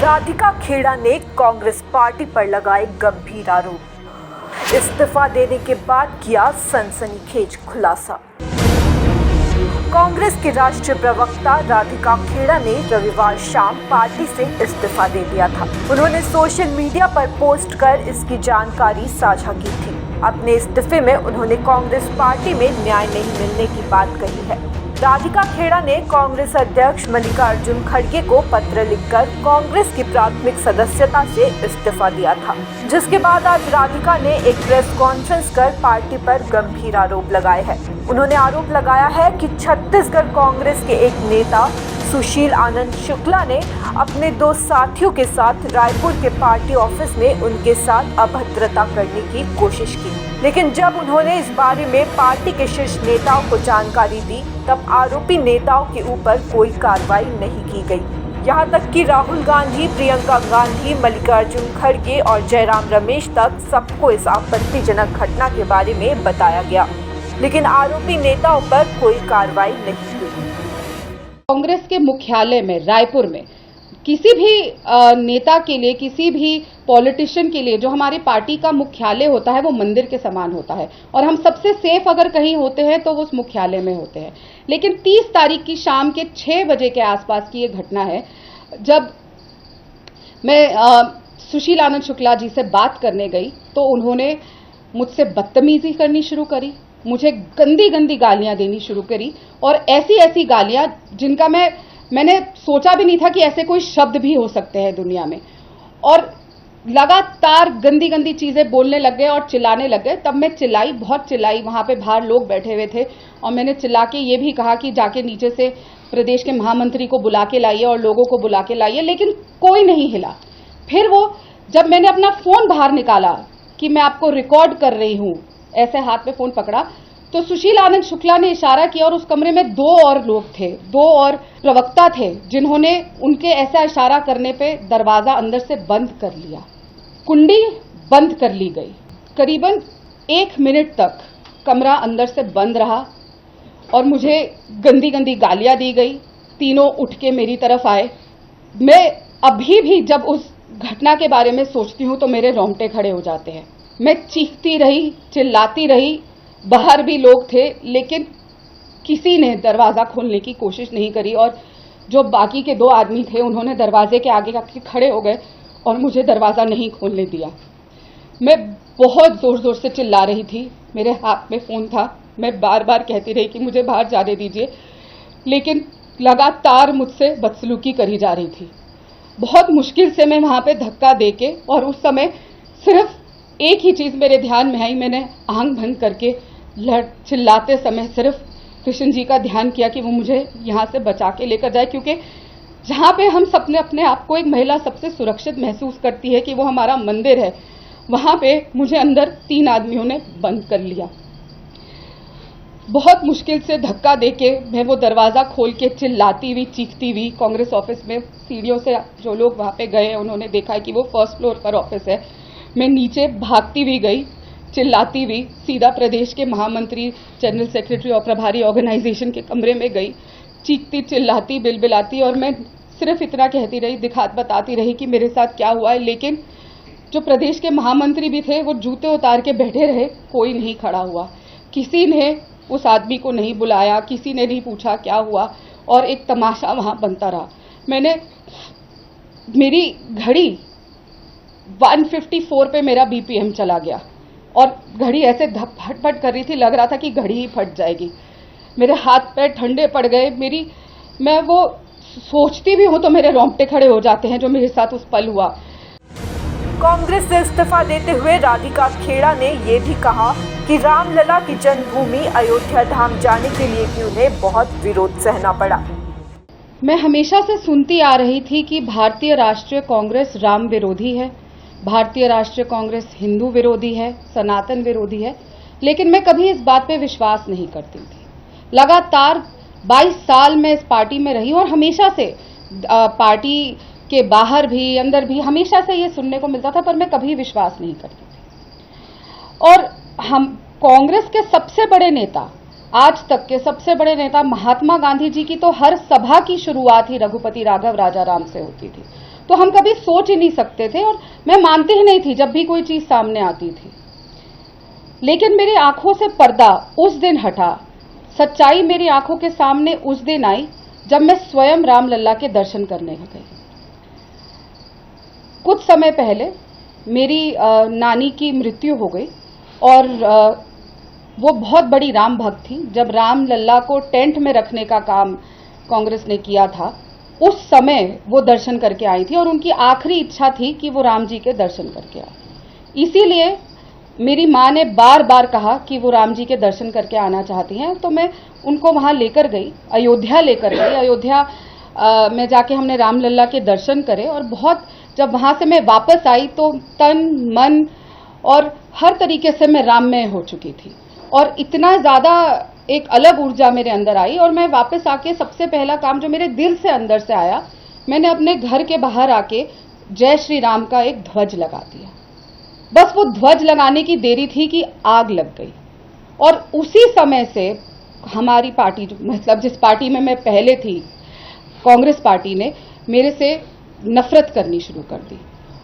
राधिका खेड़ा ने कांग्रेस पार्टी पर लगाए गंभीर आरोप। इस्तीफा देने के बाद किया सनसनीखेज खुलासा। कांग्रेस के राष्ट्रीय प्रवक्ता राधिका खेड़ा ने रविवार शाम पार्टी से इस्तीफा दे दिया था। उन्होंने सोशल मीडिया पर पोस्ट कर इसकी जानकारी साझा की थी। अपने इस्तीफे में उन्होंने कांग्रेस पार्टी में न्याय नहीं मिलने की बात कही है। राधिका खेड़ा ने कांग्रेस अध्यक्ष मल्लिकार्जुन खड़गे को पत्र लिखकर कांग्रेस की प्राथमिक सदस्यता से इस्तीफा दिया था, जिसके बाद आज राधिका ने एक प्रेस कॉन्फ्रेंस कर पार्टी पर गंभीर आरोप लगाए हैं। उन्होंने आरोप लगाया है कि छत्तीसगढ़ कांग्रेस के एक नेता सुशील आनंद शुक्ला ने अपने 2 साथियों के साथ रायपुर के पार्टी ऑफिस में उनके साथ अभद्रता करने की कोशिश की, लेकिन जब उन्होंने इस बारे में पार्टी के शीर्ष नेताओं को जानकारी दी तब आरोपी नेताओं के ऊपर कोई कार्रवाई नहीं की गई। यहाँ तक कि राहुल गांधी, प्रियंका गांधी, मल्लिकार्जुन खड़गे और जयराम रमेश तक सबको इस आपत्तिजनक घटना के बारे में बताया गया, लेकिन आरोपी नेताओं पर कोई कार्रवाई नहीं हुई। कांग्रेस के मुख्यालय में रायपुर में किसी भी नेता के लिए, किसी भी पॉलिटिशियन के लिए जो हमारी पार्टी का मुख्यालय होता है वो मंदिर के समान होता है और हम सबसे सेफ अगर कहीं होते हैं तो वो उस मुख्यालय में होते हैं। लेकिन 30 तारीख की शाम के 6 बजे के आसपास की ये घटना है, जब मैं सुशील आनंद शुक्ला जी से बात करने गई तो उन्होंने मुझसे बदतमीजी करनी शुरू करी, मुझे गंदी गंदी गालियां देनी शुरू करी और ऐसी ऐसी गालियां जिनका मैंने सोचा भी नहीं था कि ऐसे कोई शब्द भी हो सकते हैं दुनिया में। और लगातार गंदी गंदी चीजें बोलने लग गए और चिल्लाने लग गए। तब मैं चिल्लाई, बहुत चिल्लाई। वहां पे बाहर लोग बैठे हुए थे और मैंने चिल्ला के ये भी कहा कि जाके नीचे से प्रदेश के महामंत्री को बुला के लाइए और लोगों को बुला के लाइए, लेकिन कोई नहीं हिला। फिर वो जब मैंने अपना फोन बाहर निकाला कि मैं आपको रिकॉर्ड कर रही हूं, ऐसे हाथ में फोन पकड़ा तो सुशील आनंद शुक्ला ने इशारा किया और उस कमरे में 2 और लोग थे, 2 और प्रवक्ता थे, जिन्होंने उनके ऐसा इशारा करने पे दरवाजा अंदर से बंद कर लिया, कुंडी बंद कर ली गई। करीबन 1 मिनट तक कमरा अंदर से बंद रहा और मुझे गंदी गंदी गालियां दी गई। तीनों उठ के मेरी तरफ आए। मैं अभी भी जब उस घटना के बारे में सोचती हूं तो मेरे रोंगटे खड़े हो जाते हैं। मैं चीखती रही, चिल्लाती रही, बाहर भी लोग थे, लेकिन किसी ने दरवाजा खोलने की कोशिश नहीं करी और जो बाकी के 2 आदमी थे उन्होंने दरवाजे के आगे आके खड़े हो गए और मुझे दरवाजा नहीं खोलने दिया। मैं बहुत जोर जोर से चिल्ला रही थी, मेरे हाथ में फोन था, मैं बार बार कहती रही कि मुझे बाहर जाने दीजिए, लेकिन लगातार मुझसे बदसलूकी करी जा रही थी। बहुत मुश्किल से मैं वहां पे धक्का देके, और उस समय सिर्फ एक ही चीज मेरे ध्यान में आई, मैंने आंख बंद करके चिल्लाते समय सिर्फ कृष्ण जी का ध्यान किया कि वो मुझे यहां से बचा के लेकर जाए, क्योंकि जहां पे हम सबने अपने आप को एक महिला सबसे सुरक्षित महसूस करती है कि वो हमारा मंदिर है, वहां पे मुझे अंदर 3 आदमियों ने बंद कर लिया। बहुत मुश्किल से धक्का देके मैं वो दरवाजा खोल के चिल्लाती हुई, चीखती हुई कांग्रेस ऑफिस में सीढ़ियों से जो लोग वहां पे गए उन्होंने देखा कि वो 1st फ्लोर पर ऑफिस है। मैं नीचे भागती हुई गई, चिल्लाती हुई, सीधा प्रदेश के महामंत्री, जनरल सेक्रेटरी और प्रभारी ऑर्गेनाइजेशन के कमरे में गई, चीखती चिल्लाती बिलबिलाती, और मैं सिर्फ इतना कहती रही, बताती रही कि मेरे साथ क्या हुआ है। लेकिन जो प्रदेश के महामंत्री भी थे वो जूते उतार के बैठे रहे, कोई नहीं खड़ा हुआ, किसी ने उस आदमी को नहीं बुलाया, किसी ने नहीं पूछा क्या हुआ, और एक तमाशा वहां बनता रहा। मेरी घड़ी 154 पे मेरा बीपीएम चला गया और घड़ी ऐसे फट कर रही थी, लग रहा था कि घड़ी ही फट जाएगी। मेरे हाथ पैर ठंडे पड़ गए। मैं वो सोचती भी हूं तो मेरे रोंगटे खड़े हो जाते हैं जो मेरे साथ उस पल हुआ। कांग्रेस से इस्तीफा देते हुए राधिका खेड़ा ने ये भी कहा कि रामलला की जन्मभूमि अयोध्या धाम जाने के लिए भी उन्हें बहुत विरोध सहना पड़ा। मैं हमेशा से सुनती आ रही थी कि भारतीय राष्ट्रीय कांग्रेस राम विरोधी है, भारतीय राष्ट्रीय कांग्रेस हिंदू विरोधी है, सनातन विरोधी है, लेकिन मैं कभी इस बात पे विश्वास नहीं करती थी। लगातार 22 साल मैं इस पार्टी में रही और हमेशा से पार्टी के बाहर भी अंदर भी हमेशा से ये सुनने को मिलता था, पर मैं कभी विश्वास नहीं करती थी। और हम कांग्रेस के सबसे बड़े नेता आज तक के सबसे बड़े नेता महात्मा गांधी जी की तो हर सभा की शुरुआत ही रघुपति राघव राजाराम से होती थी। तो हम कभी सोच ही नहीं सकते थे और मैं मानती ही नहीं थी जब भी कोई चीज सामने आती थी। लेकिन मेरी आंखों से पर्दा उस दिन हटा, सच्चाई मेरी आंखों के सामने उस दिन आई जब मैं स्वयं रामलला के दर्शन करने गई। कुछ समय पहले मेरी नानी की मृत्यु हो गई और वो बहुत बड़ी राम भक्त थी। जब रामलला को टेंट में रखने का काम कांग्रेस ने किया था, उस समय वो दर्शन करके आई थी और उनकी आखिरी इच्छा थी कि वो राम जी के दर्शन करके आए। इसीलिए मेरी माँ ने बार बार कहा कि वो राम जी के दर्शन करके आना चाहती हैं, तो मैं उनको वहां लेकर गई, अयोध्या लेकर गई। अयोध्या में जाके हमने रामलला के दर्शन करे और बहुत, जब वहां से मैं वापस आई तो तन मन और हर तरीके से मैं राममय हो चुकी थी और इतना ज्यादा एक अलग ऊर्जा मेरे अंदर आई। और मैं वापस आके सबसे पहला काम जो मेरे दिल से अंदर से आया, मैंने अपने घर के बाहर आके जय श्री राम का एक ध्वज लगा दिया। बस वो ध्वज लगाने की देरी थी कि आग लग गई। और उसी समय से हमारी पार्टी, मतलब जिस पार्टी में मैं पहले थी, कांग्रेस पार्टी ने मेरे से नफरत करनी शुरू कर दी।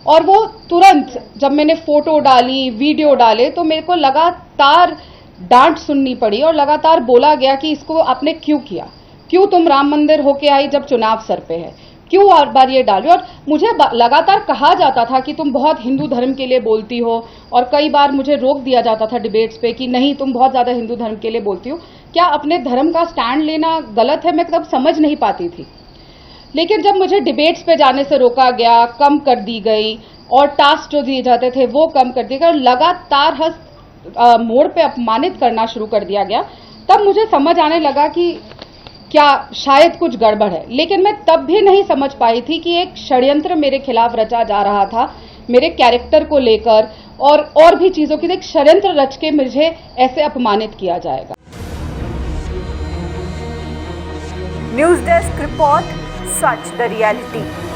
और वो तुरंत जब मैंने फोटो डाली, वीडियो डाले, तो मेरे को लगातार डांट सुननी पड़ी और लगातार बोला गया कि इसको आपने क्यों किया, क्यों तुम राम मंदिर होके आई जब चुनाव सर पे है, क्यों हर बार ये डाली। और मुझे लगातार कहा जाता था कि तुम बहुत हिंदू धर्म के लिए बोलती हो और कई बार मुझे रोक दिया जाता था डिबेट्स पे कि नहीं, तुम बहुत ज्यादा हिंदू धर्म के लिए बोलती हो। क्या अपने धर्म का स्टैंड लेना गलत है? मैं तब समझ नहीं पाती थी। लेकिन जब मुझे डिबेट्स पे जाने से रोका गया, कम कर दी गई और टास्क जो दिए जाते थे वो कम कर दिए गए और लगातार हर मोड़ पे अपमानित करना शुरू कर दिया गया, तब मुझे समझ आने लगा कि क्या शायद कुछ गड़बड़ है। लेकिन मैं तब भी नहीं समझ पाई थी कि एक षड्यंत्र मेरे खिलाफ रचा जा रहा था, मेरे कैरेक्टर को लेकर और भी चीजों की एक षड्यंत्र रच के मुझे ऐसे अपमानित किया जाएगा। News desk report, such the reality.